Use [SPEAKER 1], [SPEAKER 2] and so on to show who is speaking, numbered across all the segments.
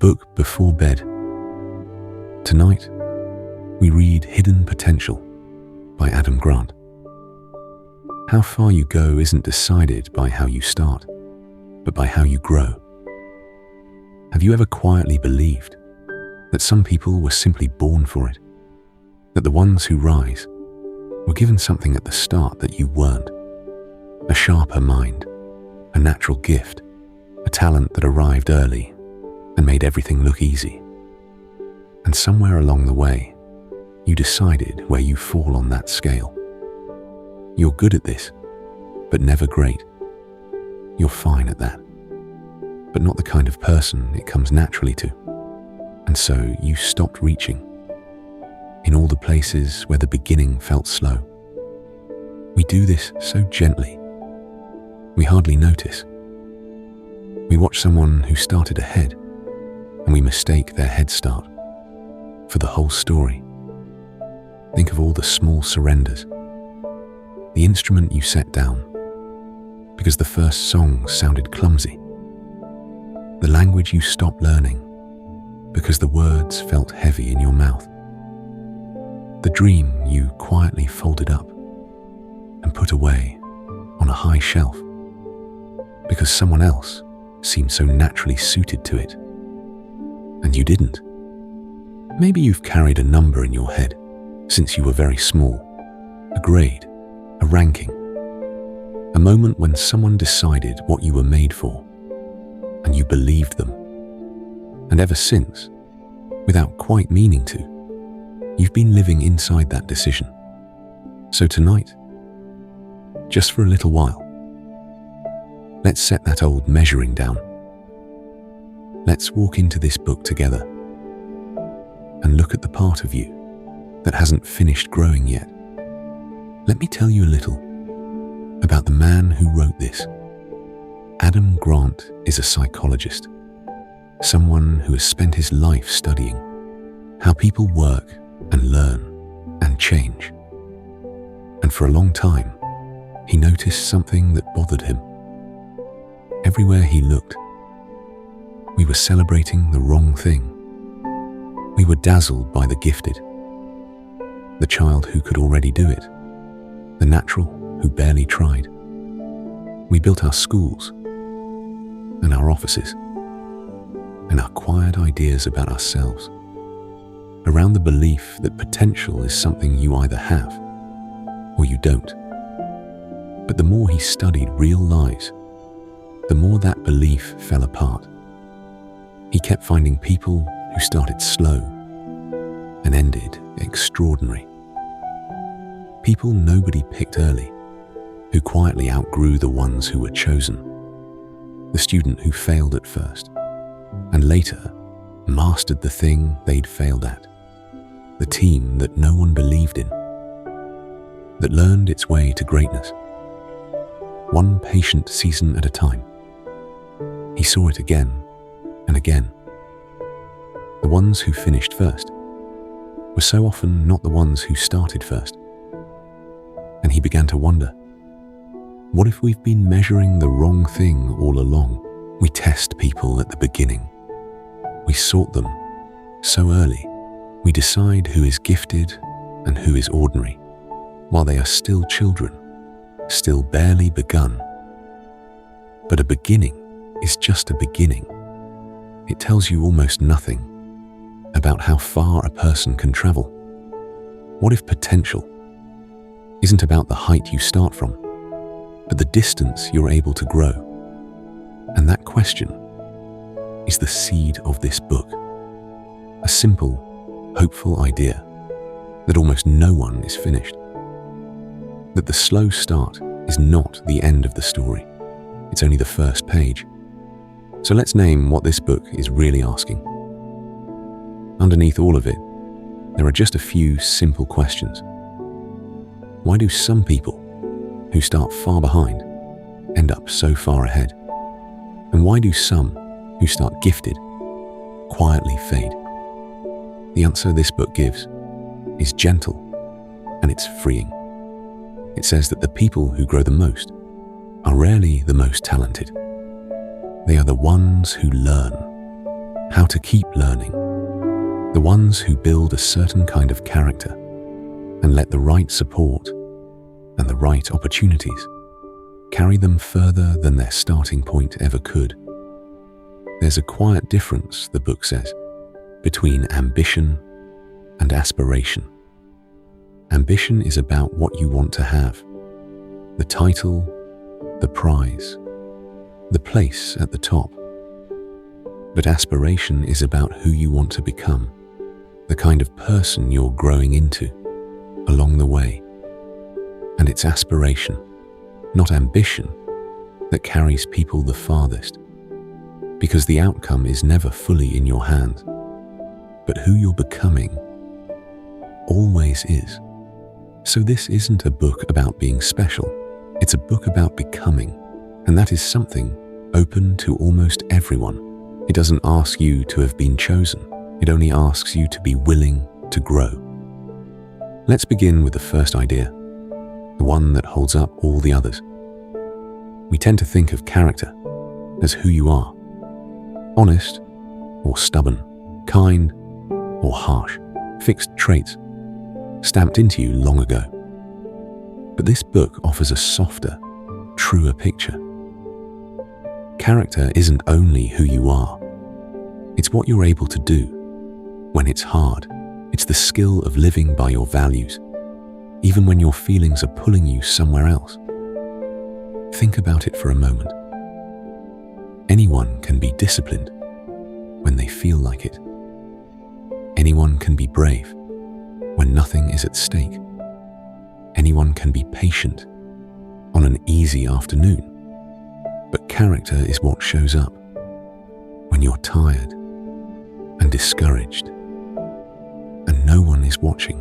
[SPEAKER 1] book before bed. Tonight, we read Hidden Potential by Adam Grant. How far you go isn't decided by how you start, but by how you grow. Have you ever quietly believed that some people were simply born for it? That the ones who rise were given something at the start that you weren't? A sharper mind, a natural gift, a talent that arrived early and made everything look easy. And somewhere along the way, you decided where you fall on that scale. You're good at this, but never great. You're fine at that, but not the kind of person it comes naturally to. And so you stopped reaching in all the places where the beginning felt slow. We do this so gently, we hardly notice. We watch someone who started ahead, and we mistake their head start for the whole story. Think of all the small surrenders. The instrument you set down because the first song sounded clumsy. The language you stopped learning because the words felt heavy in your mouth. The dream you quietly folded up and put away on a high shelf because someone else seemed so naturally suited to it, and you didn't. Maybe you've carried a number in your head since you were very small, a grade, a ranking, a moment when someone decided what you were made for, and you believed them. And ever since, without quite meaning to, you've been living inside that decision. So tonight, just for a little while, let's set that old measuring down. Let's walk into this book together and look at the part of you that hasn't finished growing yet. Let me tell you a little about the man who wrote this. Adam Grant is a psychologist, someone who has spent his life studying how people work and learn and change. And for a long time, he noticed something that bothered him. Everywhere he looked, we were celebrating the wrong thing. We were dazzled by the gifted, the child who could already do it, the natural who barely tried. We built our schools and our offices and our quiet ideas about ourselves around the belief that potential is something you either have or you don't. But the more he studied real lives, the more that belief fell apart. He kept finding people who started slow and ended extraordinary. People nobody picked early, who quietly outgrew the ones who were chosen. The student who failed at first, and later mastered the thing they'd failed at. The team that no one believed in, that learned its way to greatness. One patient season at a time. He saw it again and again. The ones who finished first were so often not the ones who started first. And he began to wonder, what if we've been measuring the wrong thing all along? We test people at the beginning. We sort them so early. We decide who is gifted and who is ordinary, while they are still children, still barely begun. But a beginning is just a beginning. It tells you almost nothing about how far a person can travel. What if potential isn't about the height you start from, but the distance you're able to grow? And that question is the seed of this book. A simple, hopeful idea that almost no one is finished. That the slow start is not the end of the story. It's only the first page. So let's name what this book is really asking. Underneath all of it, there are just a few simple questions. Why do some people who start far behind end up so far ahead? And why do some who start gifted quietly fade? The answer this book gives is gentle, and it's freeing. It says that the people who grow the most are rarely the most talented. They are the ones who learn, how to keep learning, the ones who build a certain kind of character and let the right support and the right opportunities carry them further than their starting point ever could. There's a quiet difference, the book says, between ambition and aspiration. Ambition is about what you want to have, the title, the prize, the place at the top. But aspiration is about who you want to become, the kind of person you're growing into along the way. And it's aspiration, not ambition, that carries people the farthest, because the outcome is never fully in your hands, but who you're becoming always is. So this isn't a book about being special, it's a book about becoming, and that is something open to almost everyone. It doesn't ask you to have been chosen, it only asks you to be willing to grow. Let's begin with the first idea, the one that holds up all the others. We tend to think of character as who you are, honest or stubborn, kind or harsh, fixed traits stamped into you long ago. But this book offers a softer, truer picture. Character isn't only who you are, it's what you're able to do when it's hard. It's the skill of living by your values, even when your feelings are pulling you somewhere else. Think about it for a moment. Anyone can be disciplined when they feel like it. Anyone can be brave when nothing is at stake. Anyone can be patient on an easy afternoon. But character is what shows up when you're tired and discouraged and no one is watching.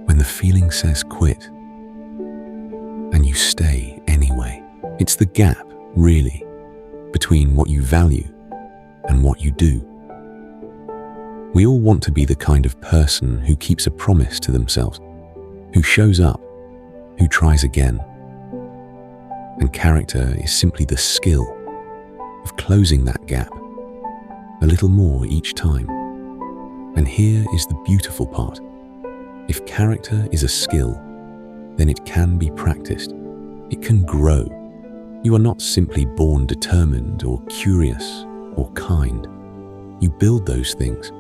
[SPEAKER 1] When the feeling says quit and you stay anyway. It's the gap, really, between what you value and what you do. We all want to be the kind of person who keeps a promise to themselves, who shows up, who tries again. And character is simply the skill of closing that gap a little more each time. And here is the beautiful part. If character is a skill, then it can be practiced. It can grow. You are not simply born determined or curious or kind. You build those things,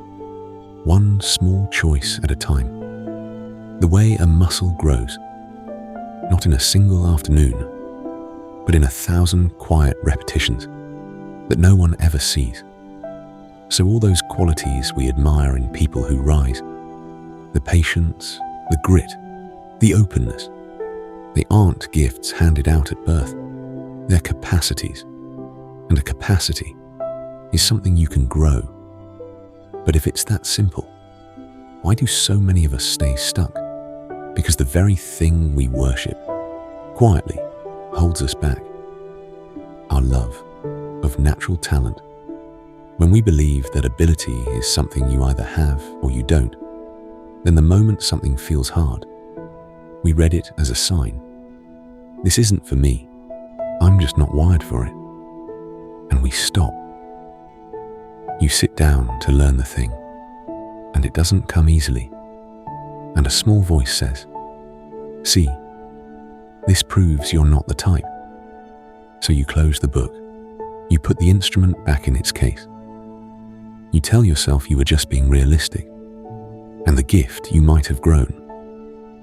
[SPEAKER 1] one small choice at a time. The way a muscle grows, not in a single afternoon, but in 1,000 quiet repetitions that no one ever sees. So all those qualities we admire in people who rise, the patience, the grit, the openness, they aren't gifts handed out at birth. They're capacities. And a capacity is something you can grow. But if it's that simple, why do so many of us stay stuck? Because the very thing we worship quietly holds us back. Our love of natural talent. When we believe that ability is something you either have or you don't, then the moment something feels hard, we read it as a sign. This isn't for me. I'm just not wired for it. And we stop. You sit down to learn the thing, and it doesn't come easily. And a small voice says, "See, this proves you're not the type." So you close the book. You put the instrument back in its case. You tell yourself you were just being realistic, and the gift you might have grown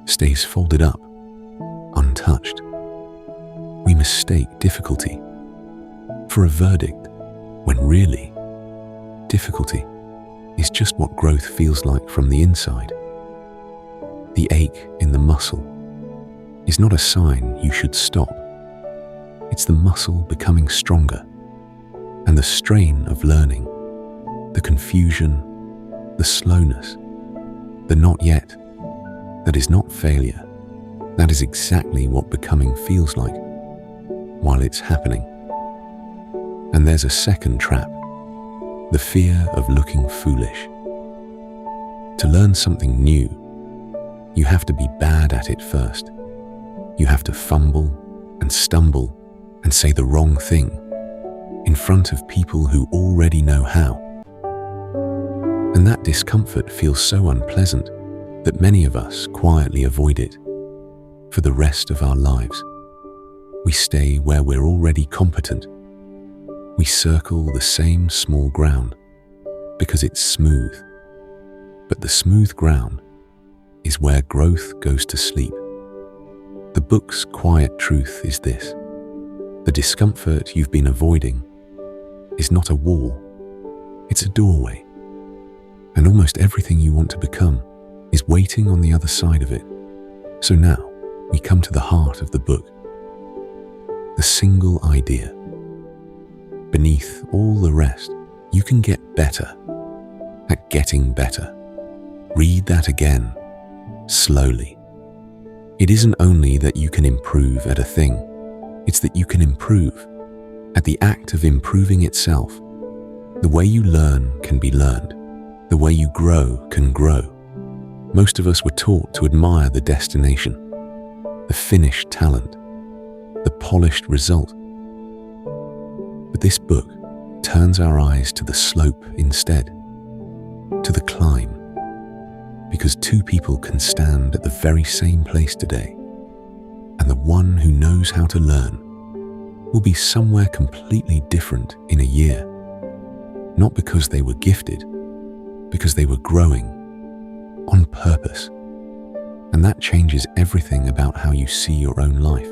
[SPEAKER 1] stays folded up, untouched. We mistake difficulty for a verdict, when really, difficulty is just what growth feels like from the inside. The ache in the muscle is not a sign you should stop. It's the muscle becoming stronger, and the strain of learning, the confusion, the slowness, the not yet, that is not failure. That is exactly what becoming feels like while it's happening. And there's a second trap, the fear of looking foolish. To learn something new, you have to be bad at it first. You have to fumble and stumble and say the wrong thing in front of people who already know how. And that discomfort feels so unpleasant that many of us quietly avoid it. For the rest of our lives, we stay where we're already competent. We circle the same small ground because it's smooth. But the smooth ground is where growth goes to sleep. The book's quiet truth is this: the discomfort you've been avoiding is not a wall, it's a doorway. And almost everything you want to become is waiting on the other side of it. So now we come to the heart of the book, the single idea. Beneath all the rest, you can get better at getting better. Read that again, slowly. It isn't only that you can improve at a thing, it's that you can improve at the act of improving itself. The way you learn can be learned. The way you grow can grow. Most of us were taught to admire the destination, the finished talent, the polished result. But this book turns our eyes to the slope instead, to the climb, because two people can stand at the very same place today, and the one who knows how to learn will be somewhere completely different in a year, not because they were gifted, because they were growing on purpose. And that changes everything about how you see your own life.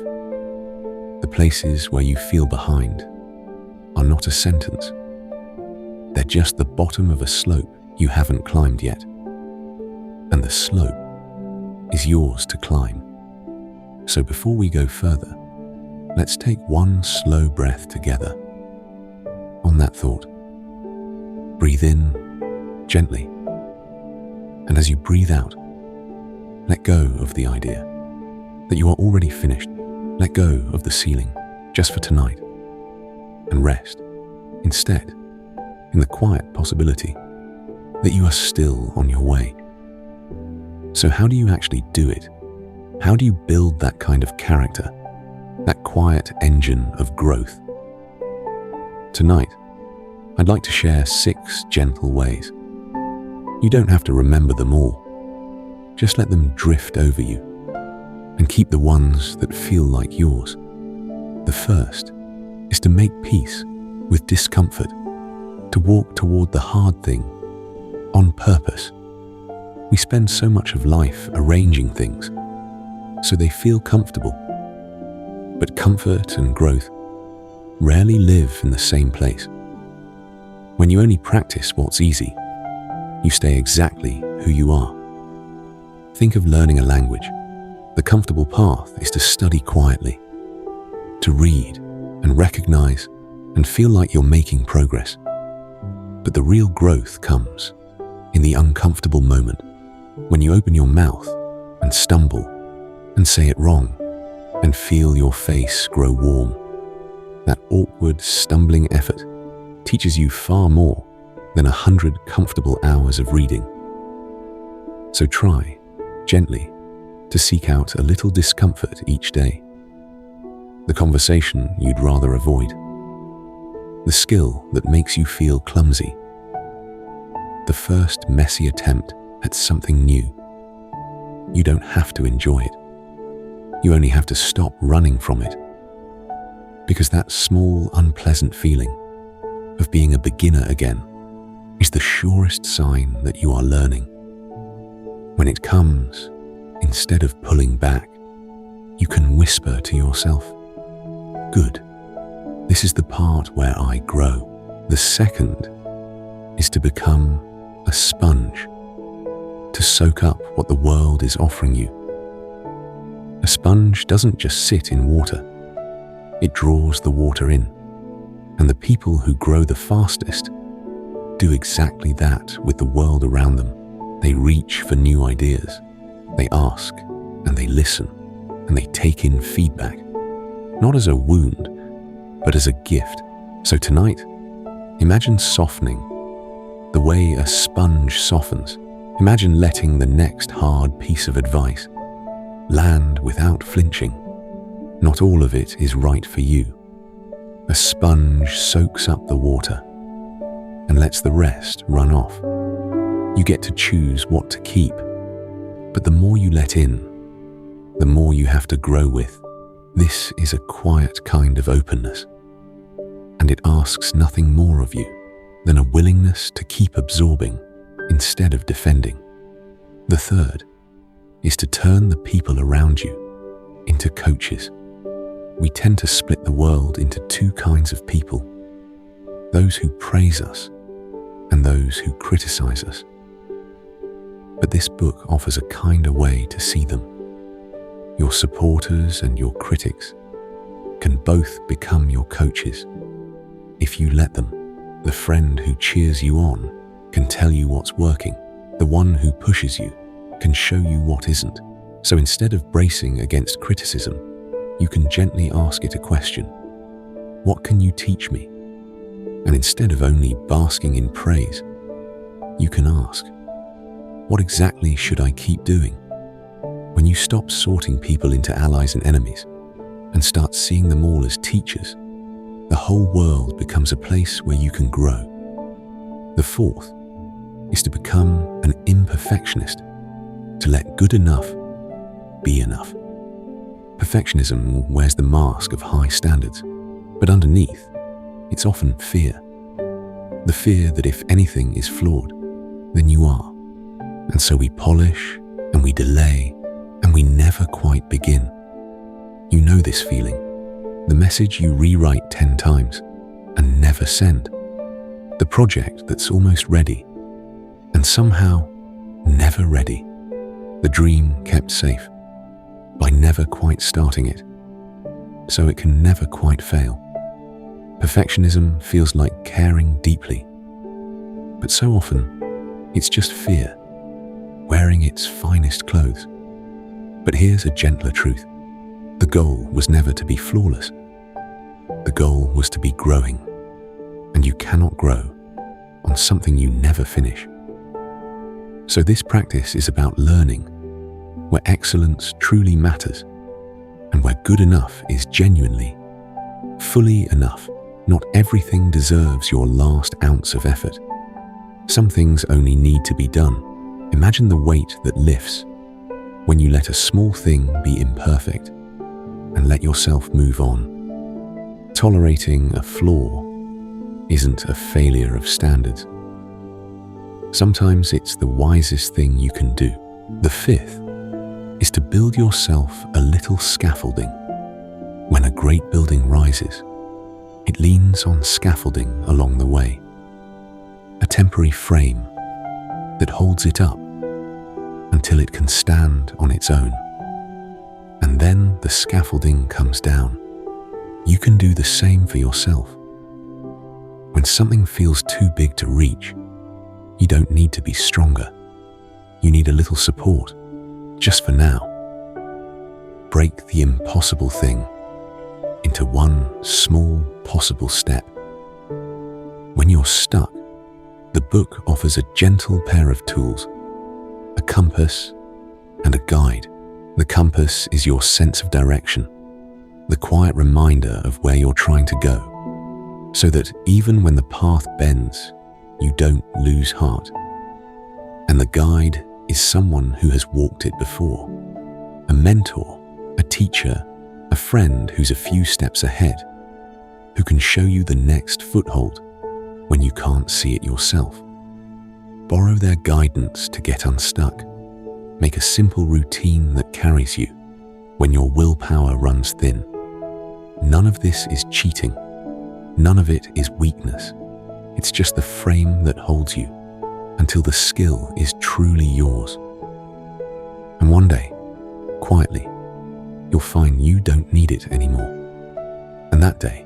[SPEAKER 1] The places where you feel behind are not a sentence. They're just the bottom of a slope you haven't climbed yet. And the slope is yours to climb. So before we go further, let's take one slow breath together. On that thought, breathe in gently. And as you breathe out, let go of the idea that you are already finished. Let go of the ceiling just for tonight and rest instead in the quiet possibility that you are still on your way. So how do you actually do it? How do you build that kind of character, that quiet engine of growth? Tonight, I'd like to share 6 gentle ways. You don't have to remember them all. Just let them drift over you and keep the ones that feel like yours. The first is to make peace with discomfort, to walk toward the hard thing on purpose. We spend so much of life arranging things so they feel comfortable. But comfort and growth rarely live in the same place. When you only practice what's easy, you stay exactly who you are. Think of learning a language. The comfortable path is to study quietly, to read and recognize and feel like you're making progress. But the real growth comes in the uncomfortable moment, when you open your mouth and stumble and say it wrong and feel your face grow warm. That awkward, stumbling effort teaches you far more than 100 comfortable hours of reading. So try, gently, to seek out a little discomfort each day. The conversation you'd rather avoid. The skill that makes you feel clumsy. The first messy attempt at something new. You don't have to enjoy it. You only have to stop running from it. Because that small, unpleasant feeling of being a beginner again is the surest sign that you are learning. When it comes, instead of pulling back, you can whisper to yourself, "Good. This is the part where I grow." The second is to become a sponge, to soak up what the world is offering you. A sponge doesn't just sit in water. It draws the water in. And the people who grow the fastest do exactly that with the world around them. They reach for new ideas. They ask and they listen and they take in feedback, not as a wound, but as a gift. So tonight, imagine softening the way a sponge softens. Imagine letting the next hard piece of advice land without flinching. Not all of it is right for you. A sponge soaks up the water and lets the rest run off. You get to choose what to keep, but the more you let in, the more you have to grow with. This is a quiet kind of openness, and it asks nothing more of you than a willingness to keep absorbing instead of defending. The third is to turn the people around you into coaches. We tend to split the world into two kinds of people: those who praise us and those who criticize us. But this book offers a kinder way to see them. Your supporters and your critics can both become your coaches if you let them. The friend who cheers you on can tell you what's working. The one who pushes you can show you what isn't. So instead of bracing against criticism, you can gently ask it a question. What can you teach me? And instead of only basking in praise, you can ask, what exactly should I keep doing? When you stop sorting people into allies and enemies and start seeing them all as teachers, the whole world becomes a place where you can grow. The fourth is to become an imperfectionist, to let good enough be enough. Perfectionism wears the mask of high standards, but underneath, it's often fear. The fear that if anything is flawed, then you are. And so we polish and we delay and we never quite begin. You know this feeling. The message you rewrite 10 times and never send. The project that's almost ready and somehow never ready. The dream kept safe by never quite starting it, so it can never quite fail. Perfectionism feels like caring deeply, but so often it's just fear wearing its finest clothes. But here's a gentler truth. The goal was never to be flawless. The goal was to be growing, and you cannot grow on something you never finish. So this practice is about learning where excellence truly matters and where good enough is genuinely, fully enough. Not everything deserves your last ounce of effort. Some things only need to be done. Imagine the weight that lifts when you let a small thing be imperfect and let yourself move on. Tolerating a flaw isn't a failure of standards. Sometimes it's the wisest thing you can do. The fifth is to build yourself a little scaffolding. When a great building rises, it leans on scaffolding along the way. A temporary frame that holds it up until it can stand on its own. And then the scaffolding comes down. You can do the same for yourself. When something feels too big to reach, you don't need to be stronger. You need a little support, just for now. Break the impossible thing into one small possible step. When you're stuck, the book offers a gentle pair of tools, a compass and a guide. The compass is your sense of direction, the quiet reminder of where you're trying to go, so that even when the path bends, you don't lose heart. And the guide is someone who has walked it before, a mentor, a teacher, a friend who's a few steps ahead, who can show you the next foothold when you can't see it yourself. Borrow their guidance to get unstuck. Make a simple routine that carries you when your willpower runs thin. None of this is cheating. None of it is weakness. It's just the frame that holds you until the skill is truly yours. And one day, quietly, you'll find you don't need it anymore. And that day,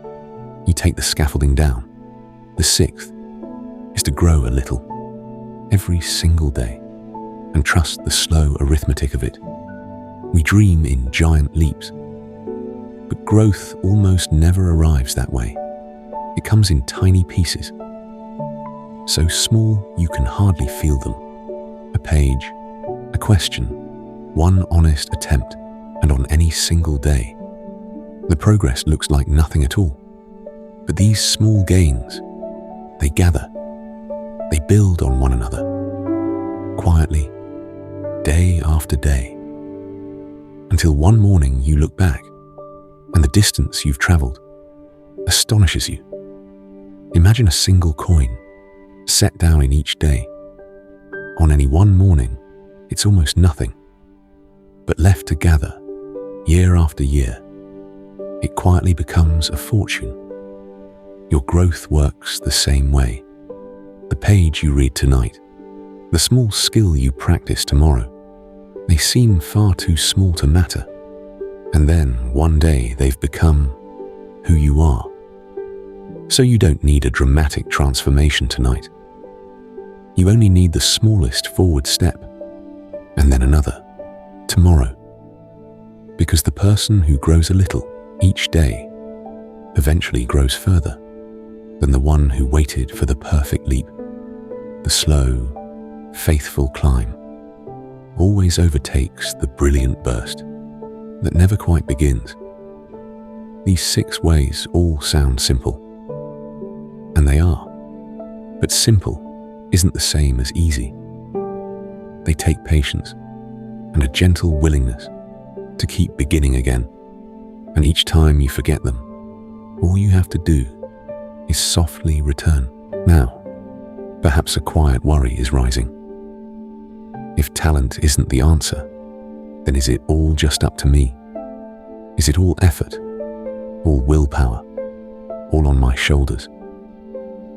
[SPEAKER 1] you take the scaffolding down. The sixth is to grow a little every single day and trust the slow arithmetic of it. We dream in giant leaps, but growth almost never arrives that way. It comes in tiny pieces, so small you can hardly feel them. A page, a question, one honest attempt, and on any single day, the progress looks like nothing at all. But these small gains, they gather, they build on one another, quietly, day after day, until one morning you look back and the distance you've traveled astonishes you. Imagine a single coin set down in each day. On any one morning, it's almost nothing, but left to gather year after year, it quietly becomes a fortune. Your growth works the same way. The page you read tonight, the small skill you practice tomorrow, they seem far too small to matter. And then one day they've become who you are. So you don't need a dramatic transformation tonight. You only need the smallest forward step, and then another, tomorrow. Because the person who grows a little each day eventually grows further than the one who waited for the perfect leap. The slow, faithful climb always overtakes the brilliant burst that never quite begins. These 6 ways all sound simple, and they are, but simple isn't the same as easy. They take patience and a gentle willingness to keep beginning again, and each time you forget them, all you have to do is softly return. Now, perhaps a quiet worry is rising. If talent isn't the answer, then is it all just up to me? Is it all effort, all willpower, all on my shoulders?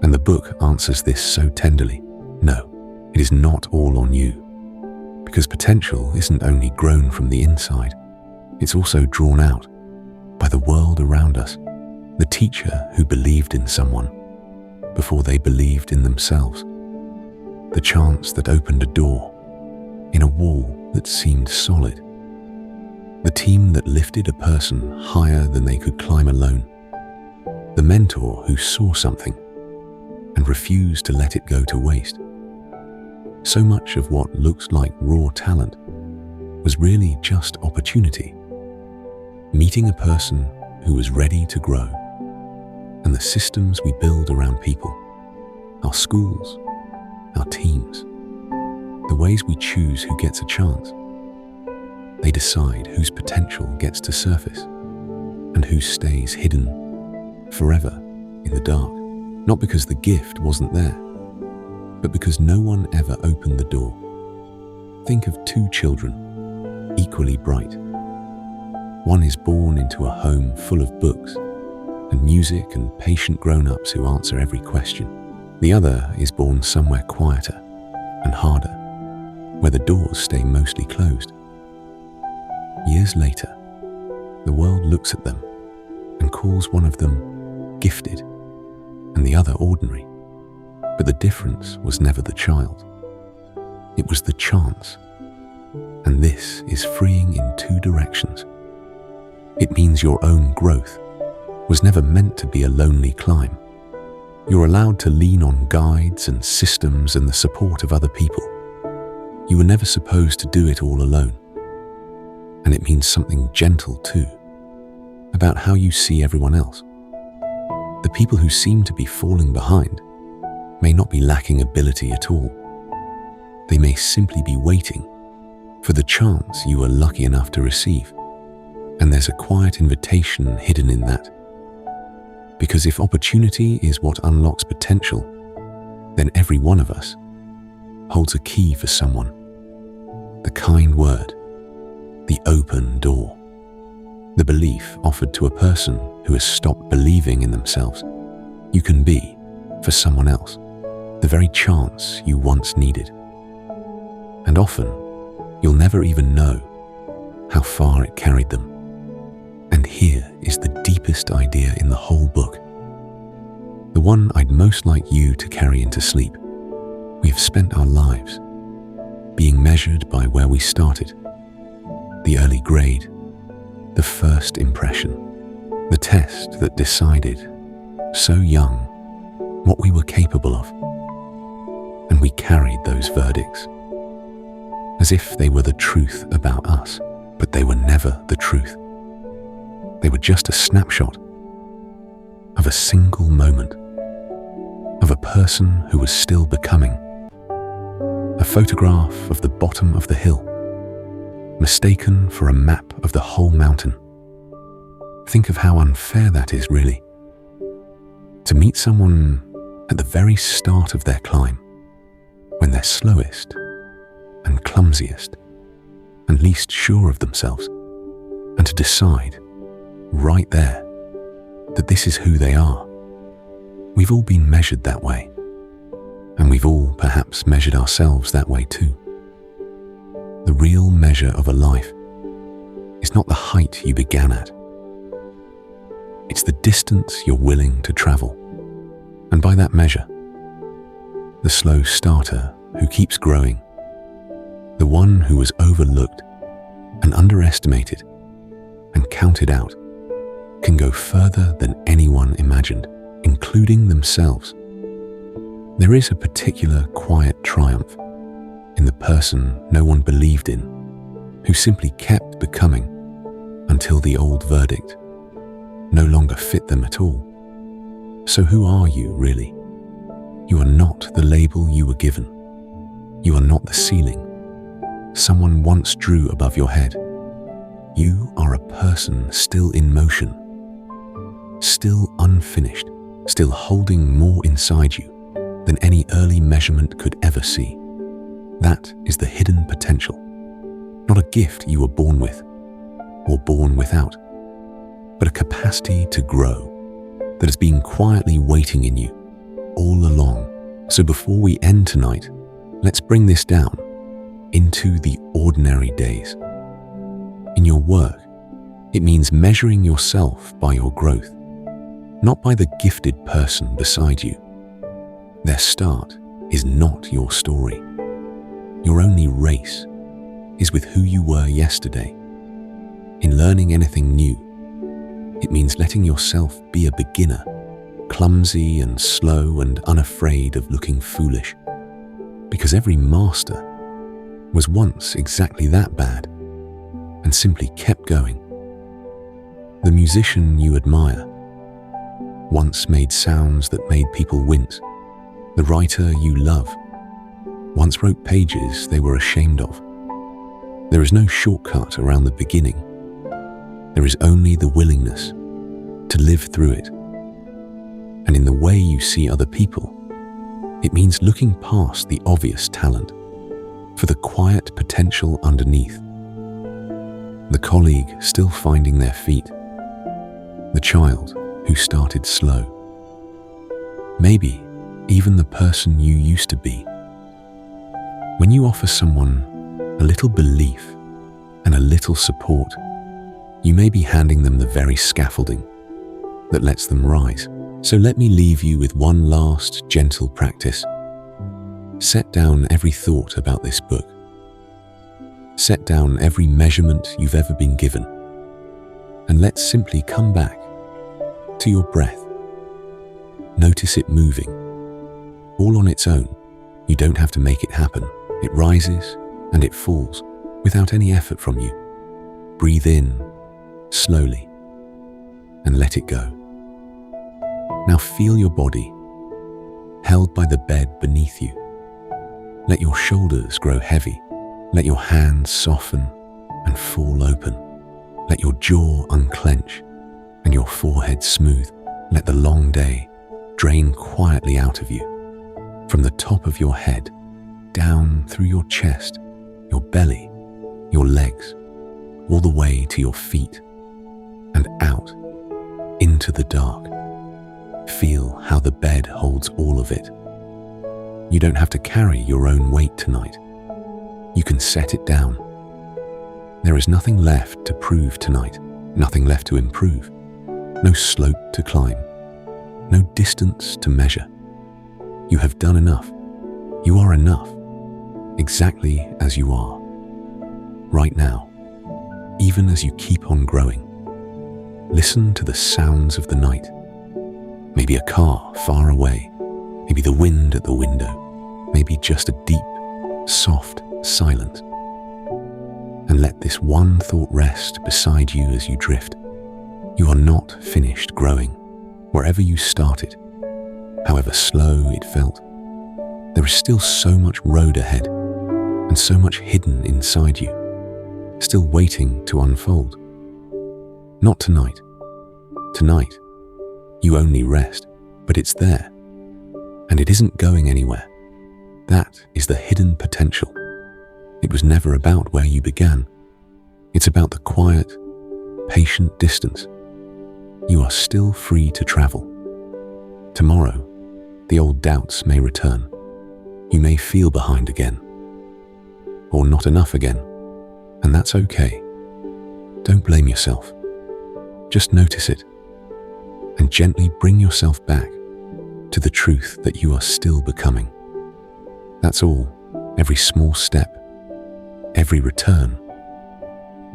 [SPEAKER 1] And the book answers this so tenderly. No, it is not all on you. Because potential isn't only grown from the inside, it's also drawn out by the world around us. The teacher who believed in someone before they believed in themselves. The chance that opened a door in a wall that seemed solid. The team that lifted a person higher than they could climb alone. The mentor who saw something and refused to let it go to waste. So much of what looked like raw talent was really just opportunity. Meeting a person who was ready to grow. And the systems we build around people, our schools, our teams, the ways we choose who gets a chance, they decide whose potential gets to surface and who stays hidden forever in the dark. Not because the gift wasn't there, but because no one ever opened the door. Think of 2 children, equally bright. One is born into a home full of books and music and patient grown-ups who answer every question. The other is born somewhere quieter and harder, where the doors stay mostly closed. Years later, the world looks at them and calls one of them gifted and the other ordinary. But the difference was never the child. It was the chance. And this is freeing in 2 directions. It means your own growth was never meant to be a lonely climb. You're allowed to lean on guides and systems and the support of other people. You were never supposed to do it all alone. And it means something gentle too, about how you see everyone else. The people who seem to be falling behind may not be lacking ability at all. They may simply be waiting for the chance you were lucky enough to receive. And there's a quiet invitation hidden in that. Because if opportunity is what unlocks potential, then every one of us holds a key for someone. The kind word, the open door, the belief offered to a person who has stopped believing in themselves. You can be, for someone else, the very chance you once needed. And often, you'll never even know how far it carried them. And here is the deepest idea in the whole book. The one I'd most like you to carry into sleep. We have spent our lives being measured by where we started. The early grade, the first impression, the test that decided, so young, what we were capable of. And we carried those verdicts as if they were the truth about us, but they were never the truth. They were just a snapshot of of a single moment, of a person who was still becoming, a photograph of the bottom of the hill, mistaken for a map of the whole mountain. Think of how unfair that is, really. To meet someone at the very start of their climb, when they're slowest and clumsiest and least sure of themselves, and to decide right there that this is who they are. We've all been measured that way, and we've all perhaps measured ourselves that way too. The real measure of a life is not the height you began at. It's the distance you're willing to travel, and by that measure, the slow starter who keeps growing, the one who was overlooked and underestimated and counted out, can go further than anyone imagined, including themselves. There is a particular quiet triumph in the person no one believed in, who simply kept becoming until the old verdict no longer fit them at all. So who are you, really? You are not the label you were given. You are not the ceiling someone once drew above your head. You are a person still in motion, still unfinished, still holding more inside you than any early measurement could ever see. That is the hidden potential, not a gift you were born with or born without, but a capacity to grow that has been quietly waiting in you all along. So before we end tonight, let's bring this down into the ordinary days. In your work, it means measuring yourself by your growth, not by the gifted person beside you. Their start is not your story. Your only race is with who you were yesterday. In learning anything new, it means letting yourself be a beginner, clumsy and slow and unafraid of looking foolish, because every master was once exactly that bad and simply kept going. The musician you admire once made sounds that made people wince. The writer you love once wrote pages they were ashamed of. There is no shortcut around the beginning. There is only the willingness to live through it. And in the way you see other people, it means looking past the obvious talent for the quiet potential underneath. The colleague still finding their feet. The child who started slow. Maybe even the person you used to be. When you offer someone a little belief and a little support, you may be handing them the very scaffolding that lets them rise. So let me leave you with one last gentle practice. Set down every thought about this book. Set down every measurement you've ever been given. And let's simply come back to your breath. Notice it moving, all on its own. You don't have to make it happen. It rises and it falls without any effort from you. Breathe in slowly and let it go. Now feel your body held by the bed beneath you. Let your shoulders grow heavy. Let your hands soften and fall open. Let your jaw unclench and your forehead smooth. Let the long day drain quietly out of you, from the top of your head, down through your chest, your belly, your legs, all the way to your feet, and out into the dark. Feel how the bed holds all of it. You don't have to carry your own weight tonight. You can set it down. There is nothing left to prove tonight, nothing left to improve, no slope to climb, no distance to measure. You have done enough. You are enough, exactly as you are, right now, even as you keep on growing. Listen to the sounds of the night. Maybe a car far away, maybe the wind at the window, maybe just a deep, soft silence. And let this one thought rest beside you as you drift. You are not finished growing. Wherever you started, however slow it felt, there is still so much road ahead and so much hidden inside you, still waiting to unfold. Not tonight. Tonight, you only rest, but it's there, and it isn't going anywhere. That is the hidden potential. It was never about where you began. It's about the quiet, patient distance. You are still free to travel. Tomorrow, the old doubts may return. You may feel behind again, or not enough again, and that's okay. Don't blame yourself. Just notice it, and gently bring yourself back to the truth that you are still becoming. That's all. Every small step, every return,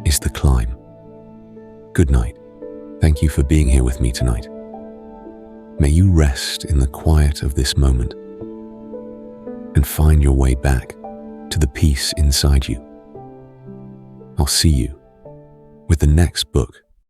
[SPEAKER 1] is the climb. Good night. Thank you for being here with me tonight. May you rest in the quiet of this moment and find your way back to the peace inside you. I'll see you with the next book